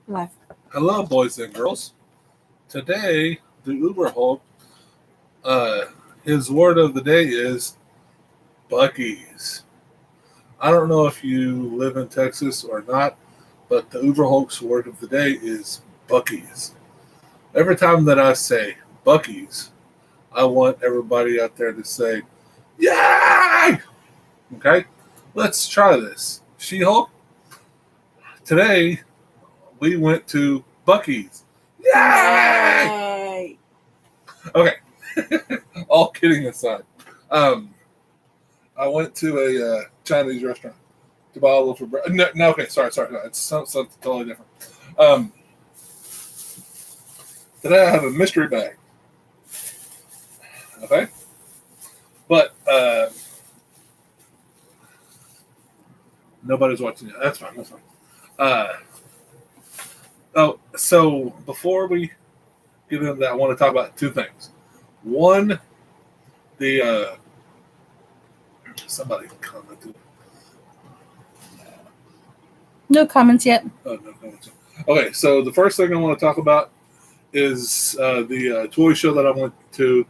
Life. Hello, boys and girls. Today, the Uber Hulk, his word of the day is Buc-ee's. I don't know if you live in Texas or not, but the Uber Hulk's word of the day is Buc-ee's. Every time that I say Buc-ee's, I want everybody out there to say, Yay! Okay? Let's try this. She-Hulk, today we went to Buc-ee's. Yay! Okay. All kidding aside, I went to a Chinese restaurant to buy a little for bread. No, okay, sorry. No, it's something totally different. Today I have a mystery bag. Okay, but nobody's watching it. That's fine. So before we get into that, I want to talk about two things. One, the somebody commented. No comments yet. Oh, no comments. Okay, so the first thing I want to talk about is the toy show that I went to,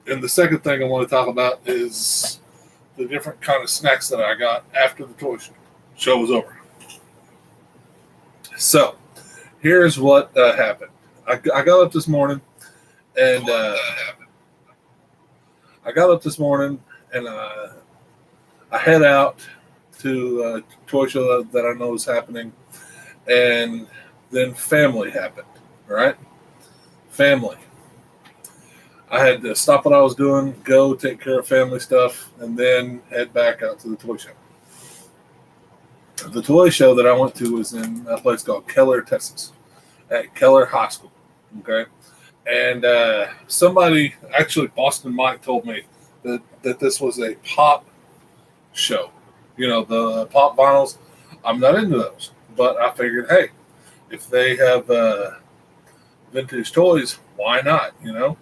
and the second thing I want to talk about is the different kind of snacks that I got after the toy show was over. So, here's what happened. I got up this morning, and I head out to a toy show that I know is happening, and then family happened. Right? Family. I had to stop what I was doing, go take care of family stuff, and then head back out to the toy show. The toy show that I went to was in a place called Keller, Texas, at Keller High School. Okay, and somebody, actually Boston Mike, told me that this was a pop show. You know, the pop vinyls. I'm not into those, but I figured, hey, if they have vintage toys, why not? You know,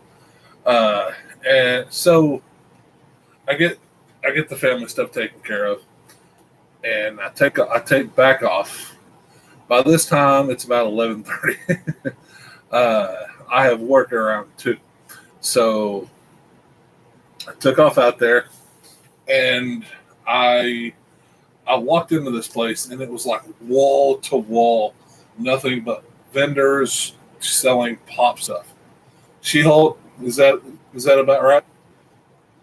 and so I get the family stuff taken care of, and I take back off. By this time, it's about 11:30. I have work around 2, so I took off out there, and I walked into this place, and it was like wall to wall, nothing but vendors selling pop stuff. She-Hulk, is that about right?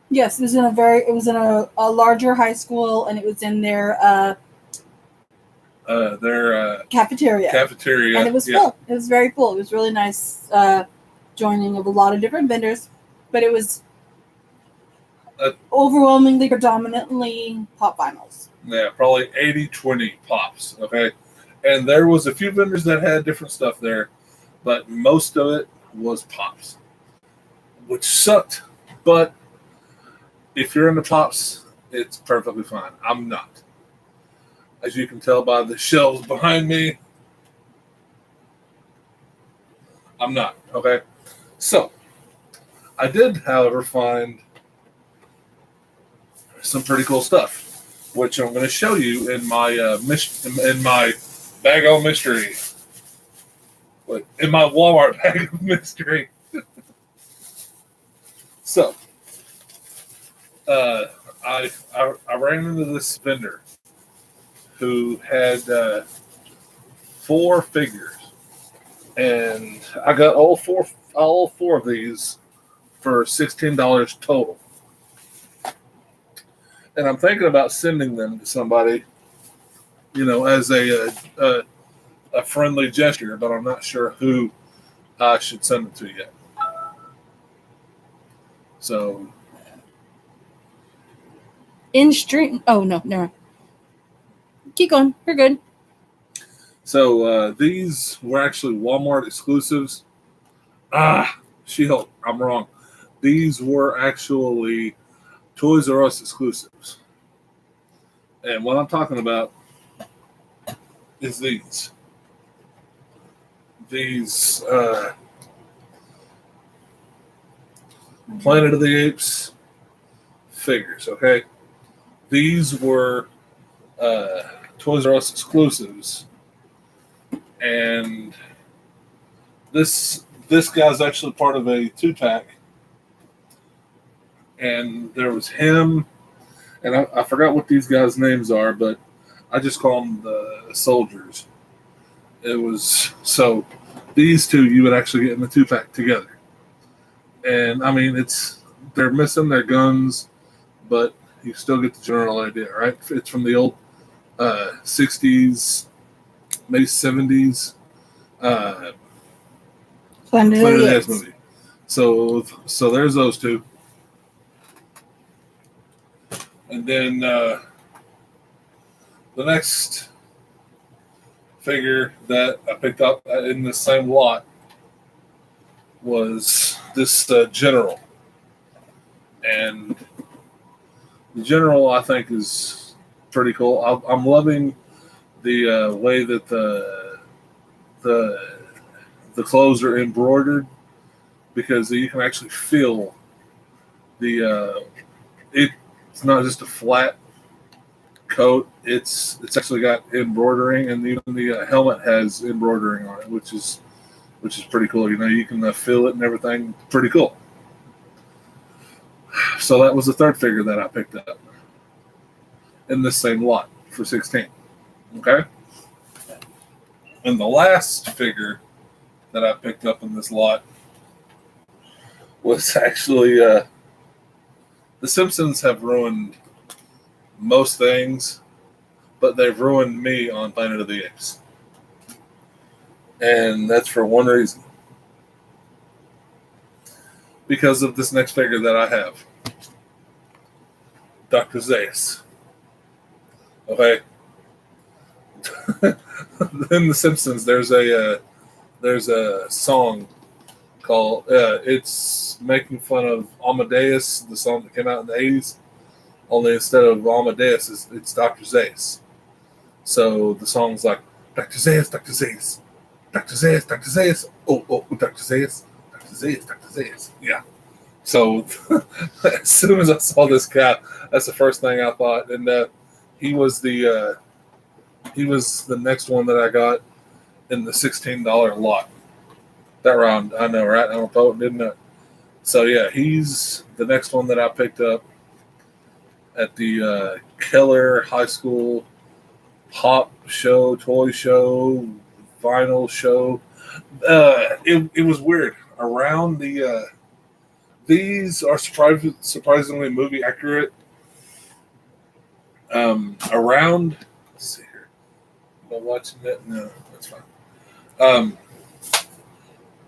Yes, it was in a larger high school, and it was in their cafeteria. And it was full. It was very full. It was really nice joining of a lot of different vendors, but it was overwhelmingly, predominantly pop vinyls. Yeah, probably 80-20 pops, okay? And there was a few vendors that had different stuff there, but most of it was pops, which sucked. But if you're into pops, it's perfectly fine. I'm not. As you can tell by the shelves behind me, I'm not, okay? So, I did, however, find some pretty cool stuff, which I'm going to show you in my in my bag of mystery. In my Walmart bag of mystery. So, I ran into this vendor who had 4 figures, and I got all four of these for $16 total. And I'm thinking about sending them to somebody, you know, as a friendly gesture, but I'm not sure who I should send it to yet. So, in stream. Oh no, never. Keep going. You're good. So these were actually Walmart exclusives. She-Hulk, I'm wrong. These were actually Toys R Us exclusives. And what I'm talking about is these. These Planet of the Apes figures, okay? These were Toys R Us exclusives. And this guy's actually part of a 2-pack. And there was him, and I forgot what these guys' names are, but I just call them the soldiers. It was, so these two you would actually get in the 2-pack together. And I mean, they're missing their guns, but you still get the general idea, right? It's from the old 60s, maybe 70s Planet of the Apes movie. So there's those two. And then the next figure that I picked up in the same lot was this General. And the General, I think, is pretty cool. I'm loving the way that the clothes are embroidered, because you can actually feel it's not just a flat coat. It's actually got embroidering, and even the helmet has embroidering on it, which is pretty cool. You know, you can feel it and everything. Pretty cool. So that was the third figure that I picked up in this same lot for $16. Okay. And the last figure that I picked up in this lot was actually The Simpsons have ruined most things, but they've ruined me on Planet of the Apes. And that's for one reason. Because of this next figure that I have. Dr. Zaius. Okay. In The Simpsons, there's a song called it's making fun of Amadeus, the song that came out in the 80s. Only instead of Amadeus, it's Dr. Zaius. So the song's like, Dr. Zaius, Dr. Zaius, Dr. Zaius, Dr. Zaius, oh, Dr. Zaius, Dr. Zaius, Dr. Zaius. Yeah. So as soon as I saw this guy, that's the first thing I thought. And he was the next one that I got in the $16 lot. That round, I know, right? I'm a poet, didn't I? So yeah, he's the next one that I picked up at the Keller High School pop show, toy show, vinyl show. It was weird. Around these are surprisingly movie accurate. Around, let's see here. Am I watching that? No, that's fine.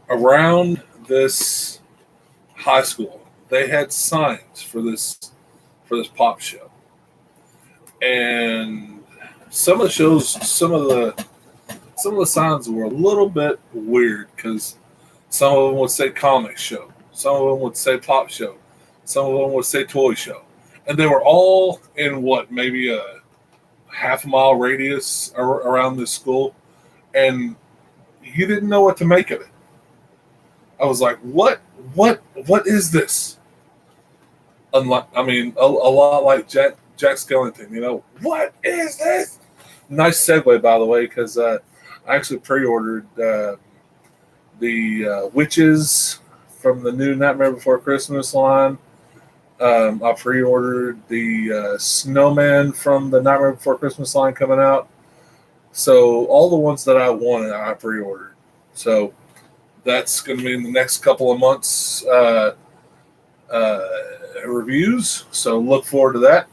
Around this high school, they had signs for this pop show, and some of the signs were a little bit weird, because some of them would say comic show, some of them would say pop show, some of them would say toy show, and they were all in maybe a half-mile radius around this school, and you didn't know what to make of it. I was like, what is this? Unlike, I mean, a lot like Jack Skellington, you know, what is this? Nice segue, by the way, because I actually pre-ordered the Witches from the new Nightmare Before Christmas line. I pre-ordered the Snowman from the Nightmare Before Christmas line coming out. So all the ones that I wanted, I pre-ordered. So that's going to be in the next couple of months reviews. So look forward to that.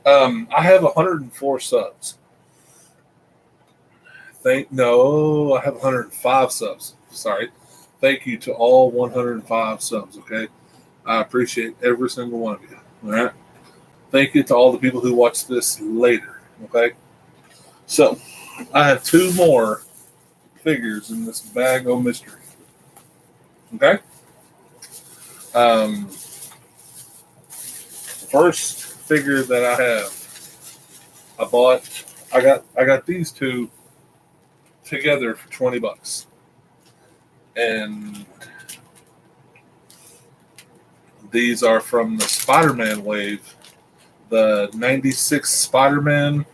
I have 104 subs. I have 105 subs. Sorry. Thank you to all 105 subs, okay? I appreciate every single one of you. All right? Thank you to all the people who watch this later, okay? So, I have 2 more figures in this bag of mystery. Okay? First figure that I have, I got these 2 together for $20. And these are from the Spider-Man wave, the 96 Spider-Man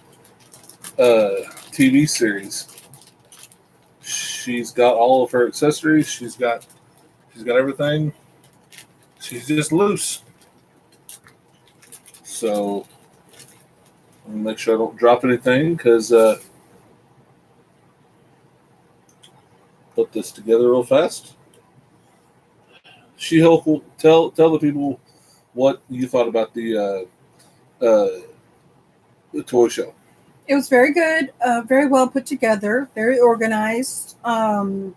TV series. She's got all of her accessories. She's got everything. She's just loose. So I'm gonna make sure I don't drop anything because put this together real fast. She-Hulk will tell the people what you thought about the toy show. It was very good, very well put together, very organized. And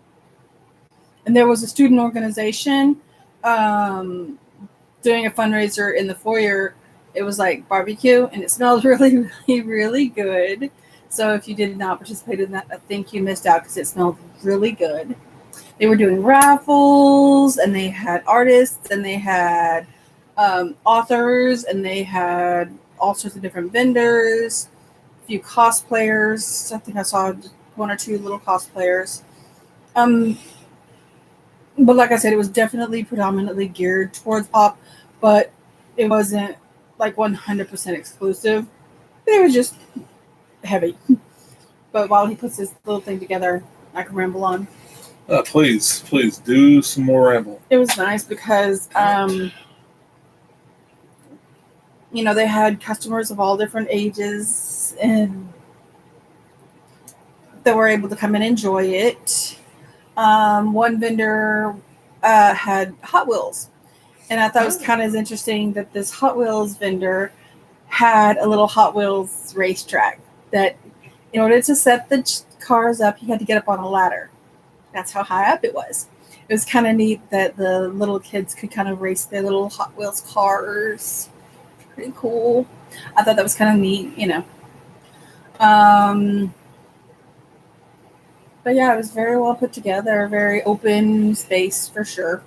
there was a student organization doing a fundraiser in the foyer. It was like barbecue, and it smelled really, really, really good. So if you did not participate in that, I think you missed out because it smelled really good. They were doing raffles, and they had artists, and they had authors, and they had all sorts of different vendors, a few cosplayers. I think I saw one or two little cosplayers. But like I said, it was definitely predominantly geared towards pop, but it wasn't like 100% exclusive. It was just heavy. But while he puts this little thing together, I can ramble on. Please do some more ramble. It was nice because, they had customers of all different ages and that were able to come and enjoy it. One vendor had Hot Wheels, and I thought it was kind of interesting that this Hot Wheels vendor had a little Hot Wheels racetrack that in order to set the cars up, you had to get up on a ladder. That's how high up it was. It was kind of neat that the little kids could kind of race their little Hot Wheels cars. Pretty cool. I thought that was kind of neat, But yeah, it was very well put together, very open space for sure.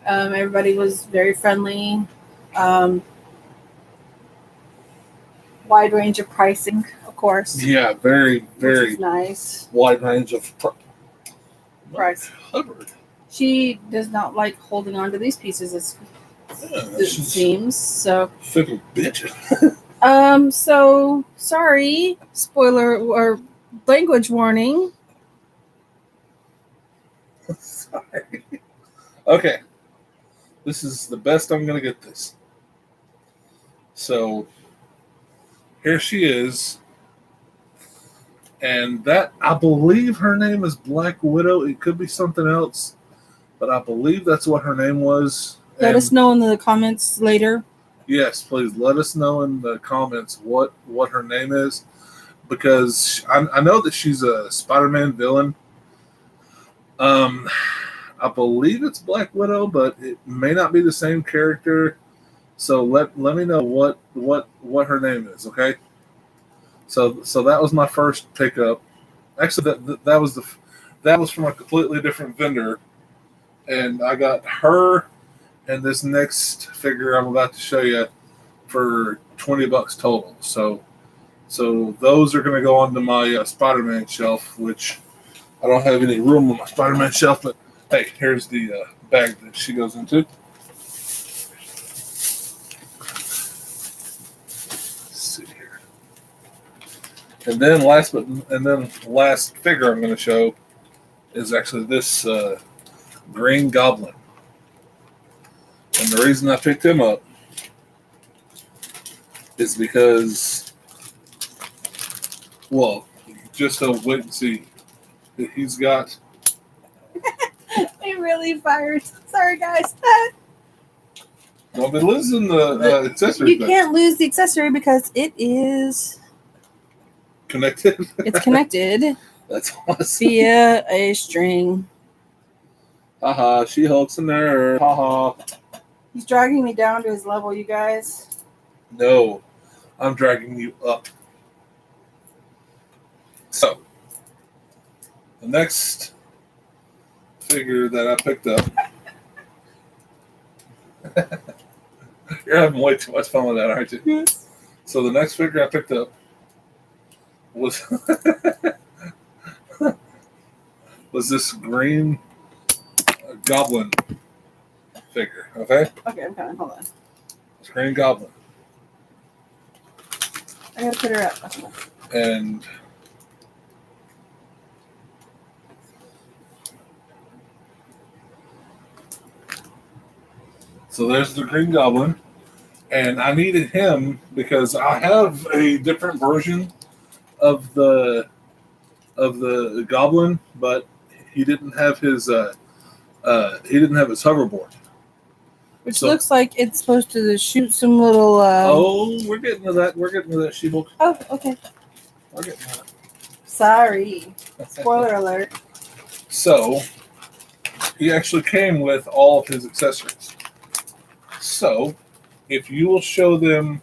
Everybody was very friendly. Wide range of pricing, of course. Yeah, very, very nice. Wide range of price. Hubbard. She does not like holding on to these pieces, it seems. So fickle bitch. So sorry, spoiler or language warning. Sorry. Okay. This is the best I'm going to get this. So, here she is. And that, I believe her name is Black Widow. It could be something else. But I believe that's what her name was. Let us know in the comments later. Yes, please let us know in the comments what her name is. Because I know that she's a Spider-Man villain. I believe it's Black Widow, but it may not be the same character. So let me know what her name is, okay? So that was my first pickup. Actually, that was from a completely different vendor, and I got her and this next figure I'm about to show you for $20 total. So those are going to go onto my Spider-Man shelf, which I don't have any room on my Spider-Man shelf, but hey, here's the bag that she goes into. Let's see here. And then last figure I'm going to show is actually this Green Goblin. And the reason I picked him up is because, well, just wait and see. He's got. They really fired. Sorry, guys. Well, they're losing the accessory. You can't lose the accessory because it is connected. It's connected. That's awesome. Via a string. Haha, She-Hulk's in there. Haha. He's dragging me down to his level, you guys. No, I'm dragging you up. So, the next figure that I picked up. You're having way too much fun with that, aren't you? Yes. So the next figure I picked up was this Green Goblin figure. Okay, I'm coming. Hold on. It's Green Goblin. I gotta put her up. And So there's the Green Goblin, and I needed him because I have a different version of the Goblin, but he didn't have his hoverboard. Which looks like it's supposed to shoot some little. We're getting to that. We're getting to that, She-Hulk. Oh, okay. We're getting to that. Sorry. Spoiler alert. So he actually came with all of his accessories. So if you will show them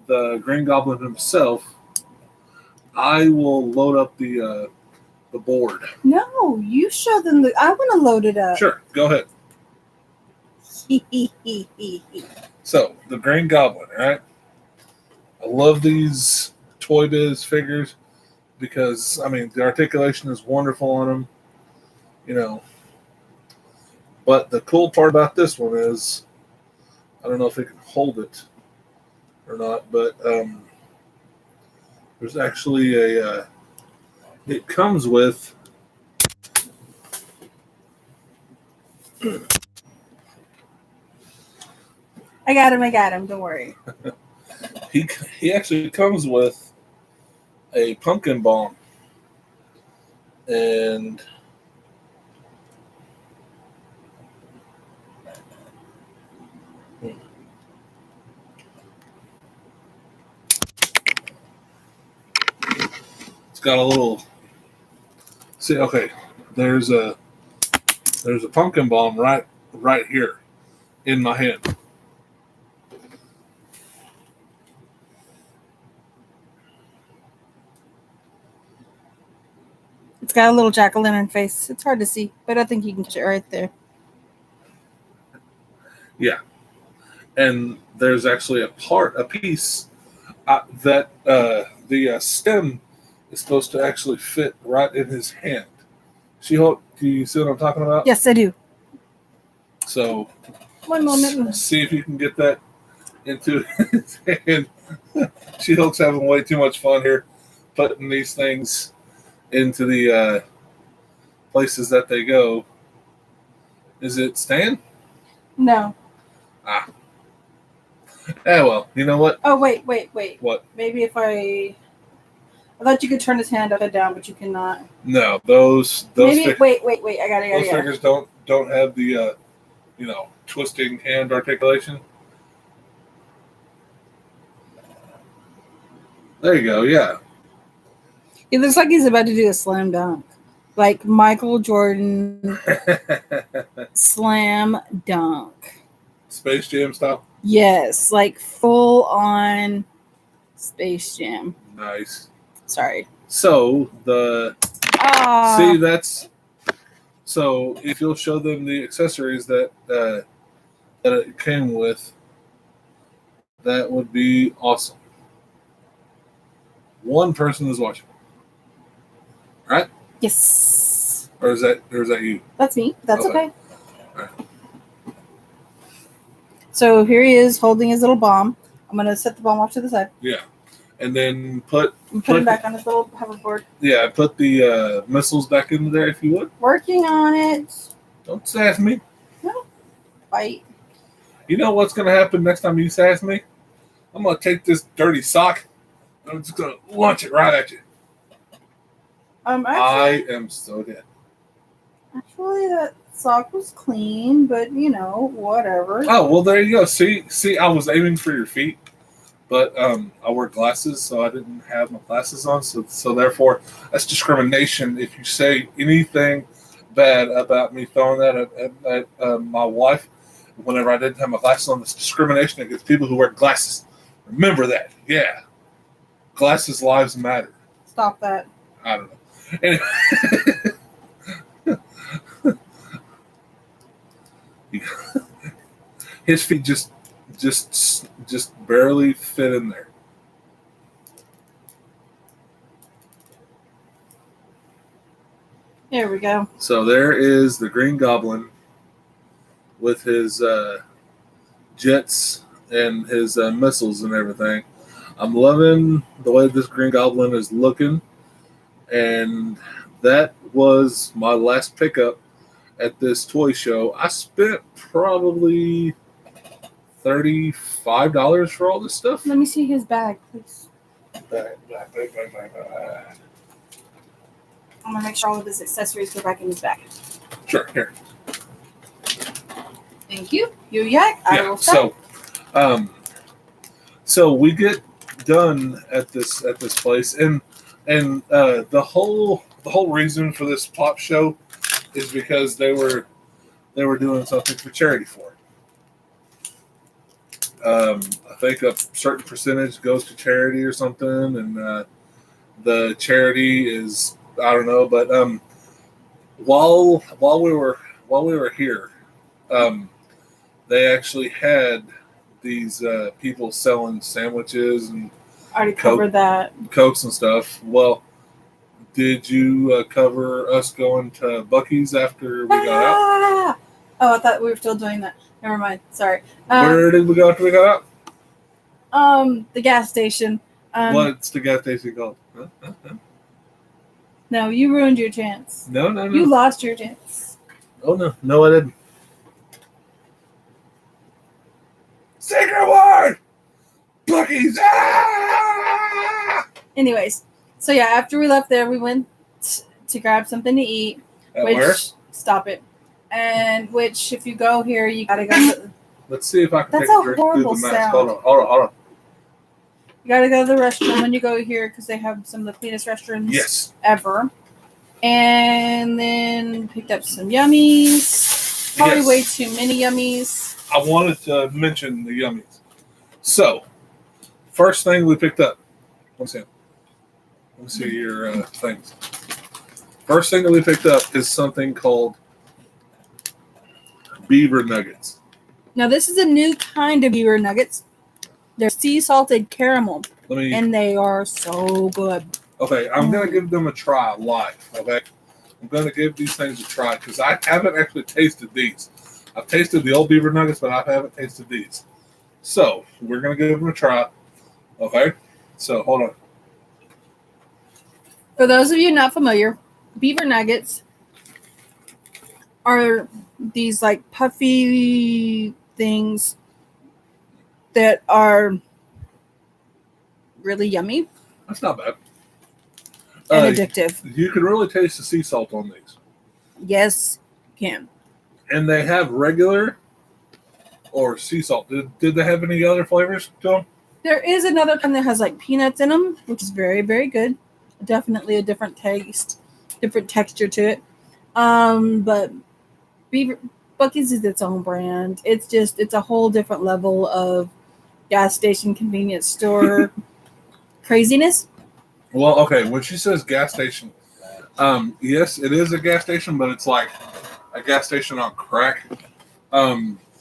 the Green Goblin himself, I will load up the board. No, you show them I want to load it up. Sure, go ahead. So the Green Goblin, right? I love these Toy Biz figures because the articulation is wonderful on them, But the cool part about this one is, I don't know if it can hold it or not, but there's actually it comes with I got him, don't worry. he actually comes with a pumpkin bomb, and it's got a little. See, okay, there's a pumpkin bomb right here in my hand. It's got a little jack-o'-lantern face. It's hard to see, but I think you can catch it right there. Yeah, and there's actually a piece that the stem is supposed to actually fit right in his hand. She-Hulk, do you see what I'm talking about? Yes, I do. So, one moment. See if you can get that into his hand. She-Hulk's having way too much fun here, putting these things into the places that they go. Is it Stan? No. Well, you know what? Oh, wait. What? Maybe if I thought you could turn his hand upside down, but you cannot. No, those. Maybe. Wait. I got it. Those figures don't have the twisting hand articulation. There you go. Yeah. It looks like he's about to do a slam dunk, like Michael Jordan slam dunk. Space Jam style. Yes, like full on Space Jam. Nice. Sorry. So so if you'll show them the accessories that it came with, that would be awesome. One person is watching, right? Yes. Or is that you? That's me. That's okay. All right. So here he is holding his little bomb. I'm gonna set the bomb off to the side. Yeah, and then put him back on his little hoverboard. Yeah, put the missiles back into there if you would. Working on it. Don't sass me. No. Bite. You know what's gonna happen next time you sass me? I'm gonna take this dirty sock and I'm just gonna launch it right at you. I am so dead. Actually, that sock was clean, but whatever. Oh well, there you go. See, I was aiming for your feet, but I wear glasses, so I didn't have my glasses on. So therefore, that's discrimination. If you say anything bad about me throwing that at my wife, whenever I didn't have my glasses on, it's discrimination against people who wear glasses. Remember that. Yeah, glasses lives matter. Stop that. I don't know. Anyway. His feet just barely fit in there. There we go. So there is the Green Goblin with his jets and his missiles and everything. I'm loving the way this Green Goblin is looking, and that was my last pickup at this toy show. I spent probably $35 for all this stuff. Let me see his bag, please. Bag. I'm gonna make sure all of his accessories go back in his bag. Sure, here. Thank you. You yak. I will stop. So we get done at this place, and the whole reason for this pop show is because they were doing something for charity for it. I think a certain percentage goes to charity or something, and the charity is, I don't know, but while we were here, they actually had these people selling sandwiches and Already covered that. Cokes and stuff. Well, did you cover us going to Buc-ee's after we got out? Oh, I thought we were still doing that. Never mind. Sorry. Where did we go after we got out? The gas station. What's the gas station called? Huh? No, you ruined your chance. No. You lost your chance. Oh, no, I didn't. Secret word! Buc-ee's! Ah! Anyways, so yeah, after we left there, we went to grab something to eat. Where? Stop it. And which, if you go here, you gotta go. Let's see if I can That's take a a drink horrible through the mask. sound. Hold on. You gotta go to the restroom when you go here because they have some of the cleanest restrooms ever. And then picked up some yummies. Probably way too many yummies. I wanted to mention the yummies. So, first thing we picked up. Let me see your things. First thing that we picked up is something called beaver nuggets. Now, this is a new kind of beaver nuggets. They're sea salted caramel, and they are so good. Okay, I'm going to give them a try live, okay? I'm going to give these things a try because I haven't actually tasted these. I've tasted the old beaver nuggets, but I haven't tasted these. So, we're going to give them a try, okay? So, hold on. For those of you not familiar, beaver nuggets are these like puffy things that are really yummy. That's not bad. And addictive. You can really taste the sea salt on these. Yes, you can. And they have regular or sea salt. Did they have any other flavors to them? There is another kind that has like peanuts in them, which is very, very good. Definitely a different taste, different texture to it. But Buc-ee's is its own brand. It's a whole different level of gas station convenience store craziness. Well, okay, when she says gas station, yes, it is a gas station, but it's like a gas station on crack.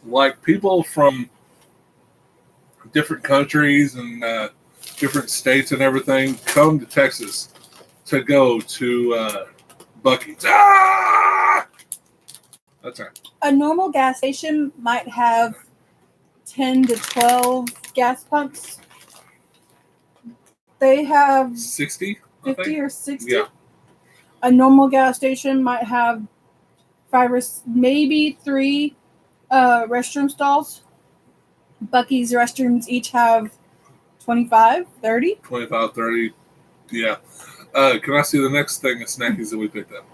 Like people from different countries and different states and everything come to Texas to go to Buc-ee's. Ah! That's right. A normal gas station might have 10 to 12 gas pumps. They have 60? 50 or 60. Yeah. A normal gas station might have 5 or maybe 3 restroom stalls. Buc-ee's restrooms each have 25, 30. 25, 30. Yeah. Can I see the next thing of snackies that we picked up?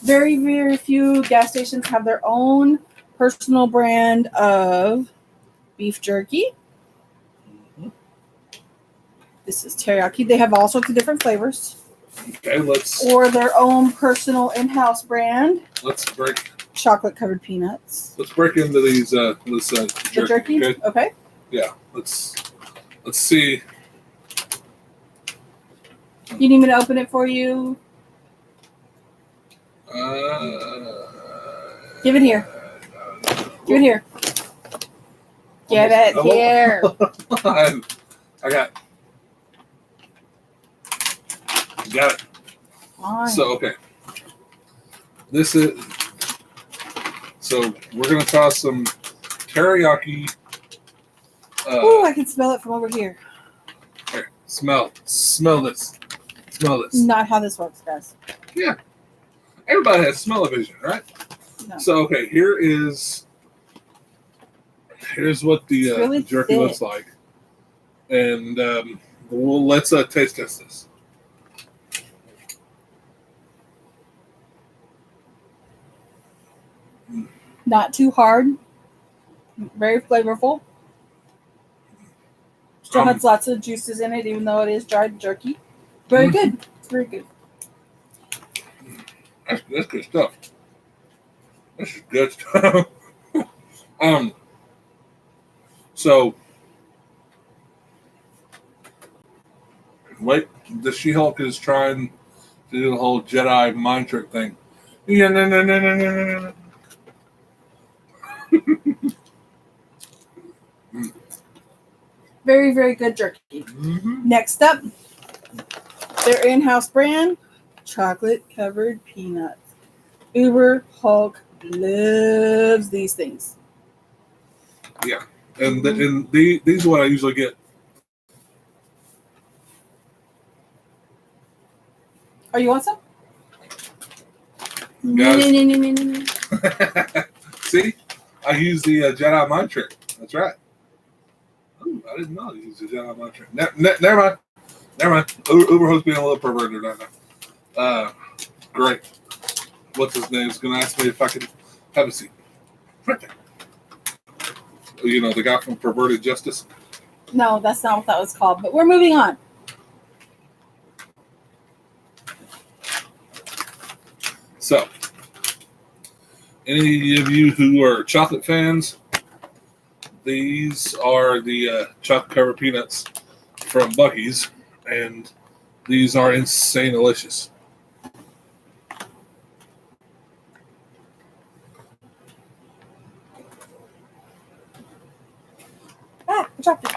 Very, very few gas stations have their own personal brand of beef jerky. Mm-hmm. This is teriyaki. They have all sorts of different flavors. Okay, or their own personal in-house brand. Let's break chocolate-covered peanuts. Let's break into these. This jerky. Okay. Yeah. Let's see. You need me to open it for you? Give it here. Give it here. Give it here. I got it. Fine. So, okay. So we're going to toss some teriyaki. I can smell it from over here. Here, smell this. Smell this. Not how this works, guys. Yeah. Everybody has smell-o-vision, right? No. So okay, here's what the It's really jerky thick. looks like, and let's taste test this. Not too hard. Very flavorful. Still has lots of juices in it, even though it is dried jerky. Very good. Very good. That's good stuff. This is good stuff. So wait, the She-Hulk is trying to do the whole Jedi mind trick thing. Yeah, no. Very, very good jerky. Mm-hmm. Next up, their in-house brand, chocolate-covered peanuts. Uber Hulk loves these things. Yeah, and these are what I usually get. Oh, you want some? Guys. No. See, I use the Jedi mind trick. That's right. Ooh, I didn't know I used the Jedi mind trick. Never mind. Uber Hulk's being a little perverted right now. Great. What's his name? Is going to ask me if I could have a seat. Right there. You know, the guy from Perverted Justice. No, that's not what that was called, but we're moving on. So, any of you who are chocolate fans, these are the chocolate covered peanuts from Buc-ee's, and these are insane delicious. I dropped it.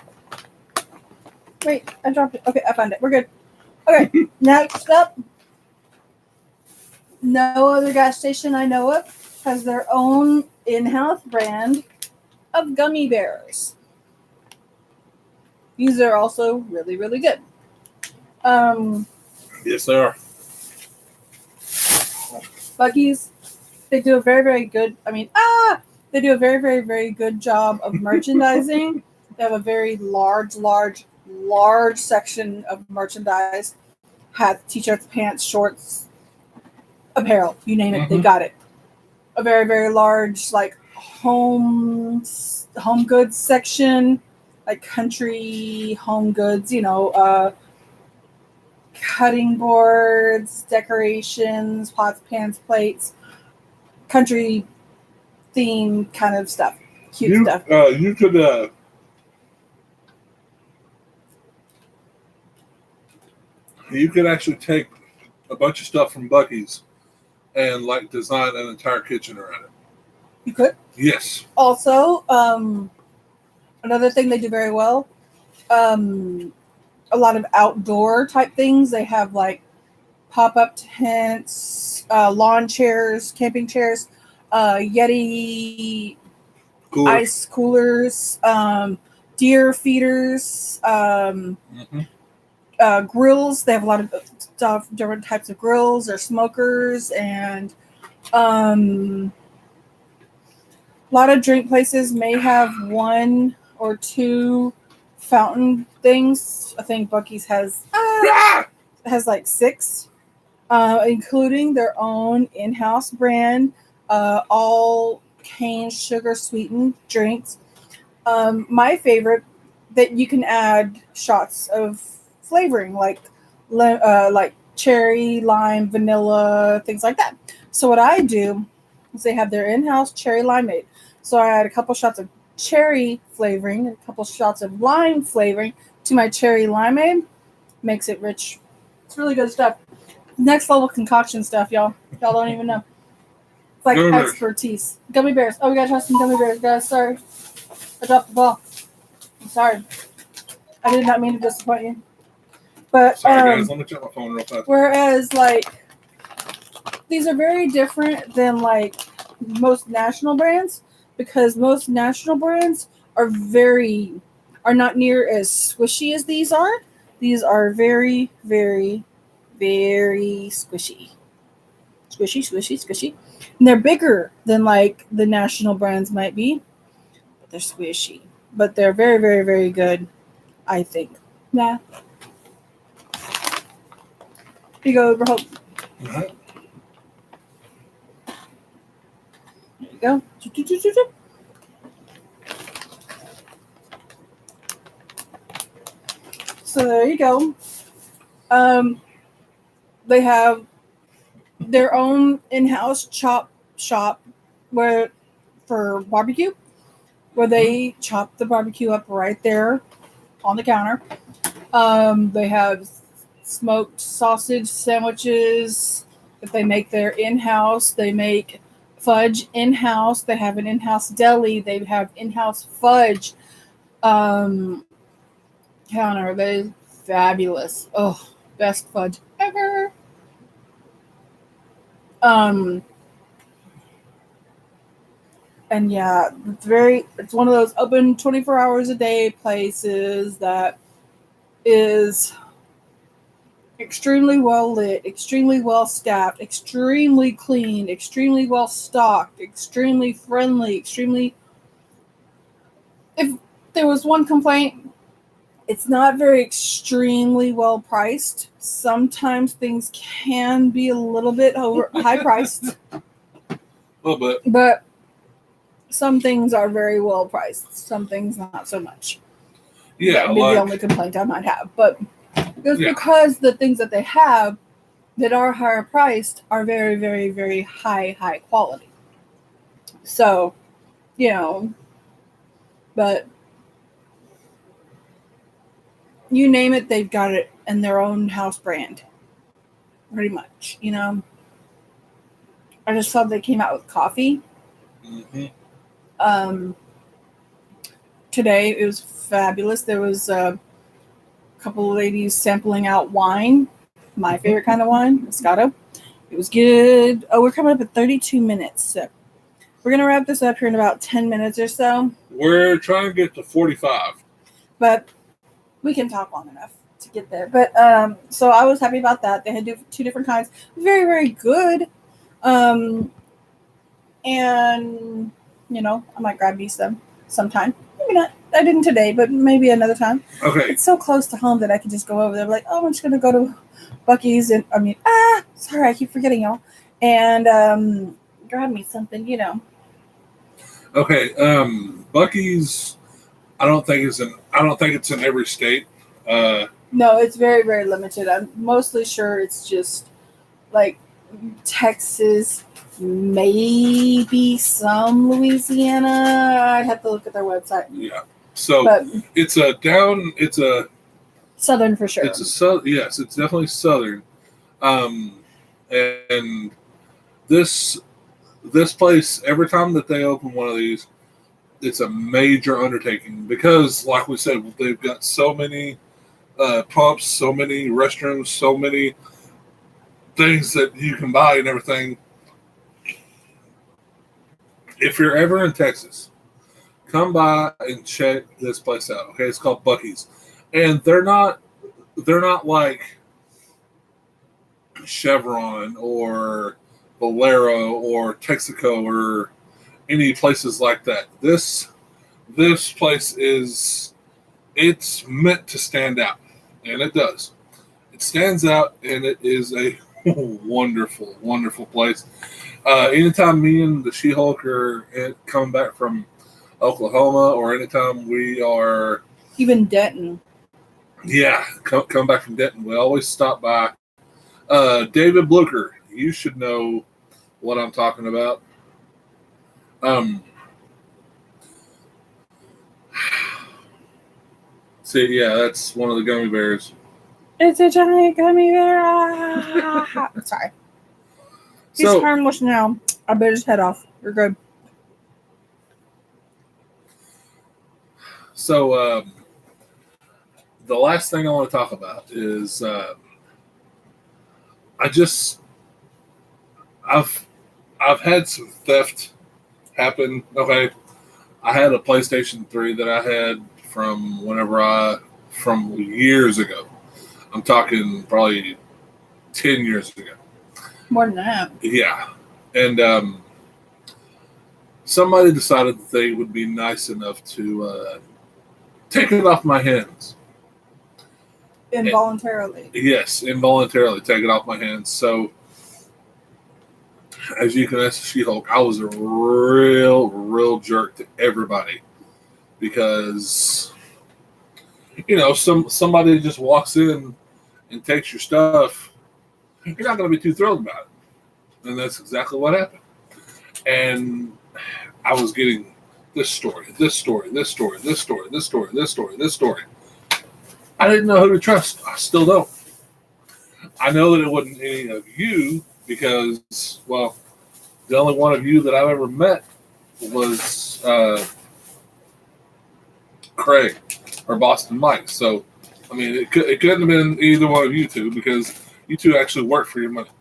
Wait, I dropped it. Okay, I found it. We're good. Okay, next up. No other gas station I know of has their own in-house brand of gummy bears. These are also really, really good. Yes, they are. Buc-ee's, they do a very, very good, they do a very, very, very good job of merchandising. They have a very large section of merchandise. Hats, t-shirts, pants, shorts, apparel, you name it, they got it. A very, very large, like, home goods section, like country home goods, cutting boards, decorations, pots, pans, plates, country theme kind of stuff. Cute stuff. You could actually take a bunch of stuff from Buc-ee's and like design an entire kitchen around it. You could. Yes. Also, another thing they do very well, a lot of outdoor type things. They have like pop-up tents, lawn chairs, camping chairs, Yeti ice coolers, deer feeders, grills. They have a lot of stuff, different types of grills or smokers, and a lot of drink places may have one or two fountain things. I think Buc-ee's has like 6, including their own in-house brand, all cane sugar sweetened drinks. My favorite, that you can add shots of flavoring like cherry, lime, vanilla, things like that. So what I do is they have their in-house cherry limeade. So I add a couple shots of cherry flavoring and a couple shots of lime flavoring to my cherry limeade. Makes it rich. It's really good stuff. Next level concoction stuff, y'all. Y'all don't even know. It's like expertise. Gummy bears. Oh, we gotta try some gummy bears, guys. Sorry. I dropped the ball. I'm sorry. I did not mean to disappoint you. But sorry, guys. Let me check my phone real fast. Whereas, like, these are very different than like most national brands, because most national brands are not near as squishy as these are. These are very, very, very squishy. Squishy. And they're bigger than like the national brands might be, but they're squishy. But they're very, very, very good, I think. Yeah. Here you go, Overhope. Mhm. There you go. So there you go. They have their own in-house chop shop where for barbecue, where they chop the barbecue up right there on the counter. They have smoked sausage sandwiches that they make there in-house. They make fudge in-house. They have an in-house deli. They have in-house fudge counter. They're fabulous. Oh, best fudge ever. And yeah, it's one of those open 24 hours a day places that is extremely well lit, extremely well staffed, extremely clean, extremely well stocked, extremely friendly, extremely. If there was one complaint, it's not very extremely well priced. Sometimes things can be a little bit high priced, A little bit. but some things are very well priced. Some things not so much. Yeah, That would be the only complaint I might have. But it's because the things that they have that are higher priced are very, very, very high quality. So, but you name it, they've got it in their own house brand. Pretty much, I just saw they came out with coffee. Mm-hmm. Today it was fabulous. There was a couple of ladies sampling out wine, my favorite kind of wine, Moscato. It was good. Oh, we're coming up at 32 minutes. So we're going to wrap this up here in about 10 minutes or so. We're trying to get to 45. But we can talk long enough to get there. But so I was happy about that. They had two different kinds. Very, very good. And, I might grab me some sometime. Maybe not. I didn't today, but maybe another time. Okay. It's so close to home that I can just go over there. Like, oh, I'm just going to go to Buc-ee's. And sorry, I keep forgetting y'all. And grab me something, Okay. Buc-ee's, I don't think it's in every state. No, it's very, very limited. I'm mostly sure it's just like Texas, maybe some Louisiana. I'd have to look at their website. Yeah. So but it's a southern for sure. Yes, it's definitely southern. And this place, every time that they open one of these, it's a major undertaking because, like we said, they've got so many pumps, so many restrooms, so many things that you can buy and everything. If you're ever in Texas, come by and check this place out. Okay, it's called Buc-ee's, and they're not like Chevron or Valero or Texaco or any places like that. This place it's meant to stand out, and it does. It stands out, and it is a wonderful, wonderful place. Anytime me and the She-Hulk are coming back from Oklahoma, or anytime we are even Denton. Yeah, come back from Denton. We always stop by. David Blucher, you should know what I'm talking about. See, yeah, that's one of the gummy bears. It's a giant gummy bear. Sorry. He's harmless now. I bit his head off. You're good. So, the last thing I want to talk about is I've had some theft happen. Okay, I had a PlayStation 3 that I had from years ago. I'm talking probably 10 years ago. More than that. Yeah. And somebody decided that they would be nice enough to take it off my hands. Involuntarily. Yes, involuntarily take it off my hands. So, as you can ask She-Hulk, I was a real jerk to everybody because, somebody just walks in and takes your stuff, you're not going to be too thrilled about it. And that's exactly what happened. And I was getting this story. I didn't know who to trust. I still don't. I know that it wasn't any of you because, well, the only one of you that I've ever met was Craig or Boston Mike. So, I mean, it couldn't have been either one of you two because you two actually work for your money.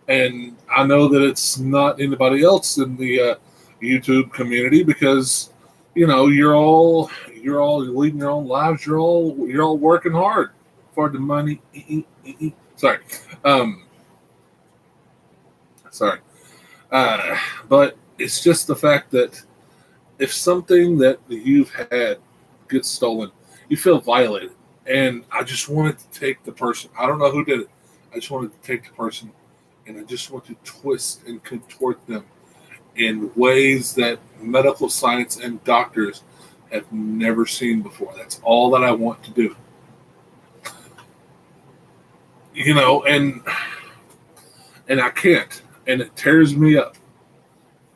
And I know that it's not anybody else in the YouTube community because, you're all leading your own lives. You're all working hard for the money. Sorry. Sorry. But it's just the fact that if something that you've had gets stolen, you feel violated. And I just wanted to take the person. I don't know who did it. I just wanted to take the person and I just want to twist and contort them in ways that medical science and doctors have never seen before. That's all that I want to do. And I can't. And it tears me up.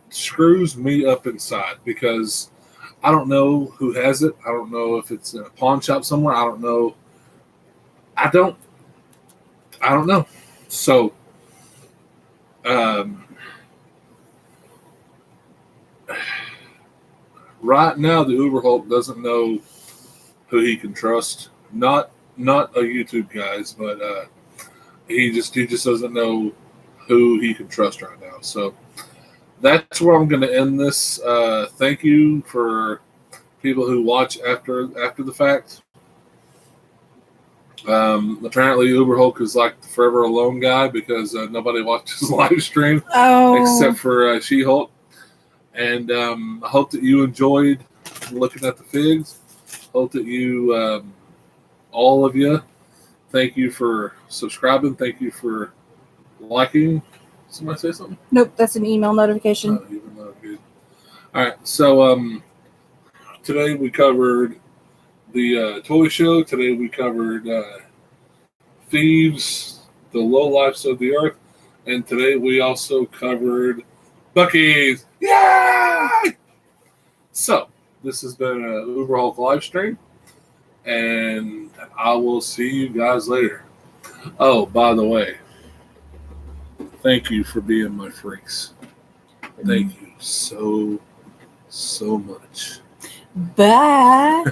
It screws me up inside because I don't know who has it. I don't know if it's in a pawn shop somewhere. I don't know. I don't know. So, right now, the Uber Hulk doesn't know who he can trust. Not a YouTube guys, but he just doesn't know who he can trust right now. So that's where I'm going to end this. Thank you for people who watch after the fact. Apparently, Uber Hulk is like the forever alone guy because nobody watches live stream except for She-Hulk. And I hope that you enjoyed looking at the figs. Hope that you, all of you, thank you for subscribing. Thank you for liking. Somebody say something? Nope, that's an email notification. All right, so today we covered the toy show. Today we covered thieves, the lowlifes of the earth, and today we also covered Buc-ee's. Yay! So this has been an Uber Hulk live stream, and I will see you guys later. Oh, by the way, thank you for being my freaks. Thank you so much. Bye.